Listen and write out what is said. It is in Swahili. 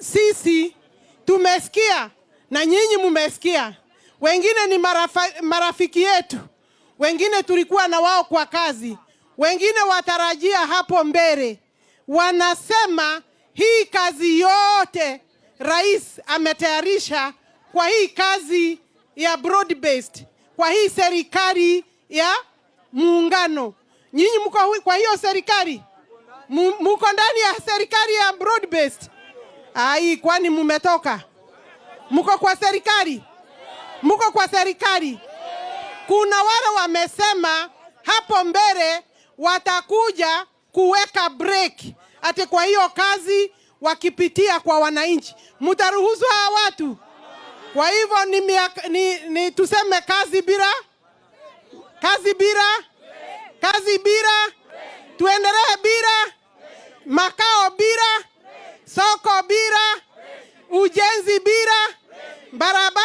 sisi tumesikia na nyinyi mumesikia. Wengine ni marafiki yetu, wengine tulikuwa na wao kwa kazi, wengine watarajia hapo mbele. Wanasema hii kazi yote rais ametayarisha kwa hii kazi ya broad based, kwa hii serikali ya muungano. Nyinyi mko kwa hiyo serikali? Mko ndani ya serikali ya broad based? Ai, kwani mumetoka? Mko kwa serikali? Mko kwa serikali? Kuna wale wamesema hapo mbele watakuja kuweka break ati kwa hiyo kazi wakipitia kwa wananchi. Mtaruhusu hawa watu? Kwa hivyo ni tuseme kazi bila? Kazi bila? Kazi bila? Tuendelee bila? Makao bila? Soko bila? Ujenzi bila? Barabara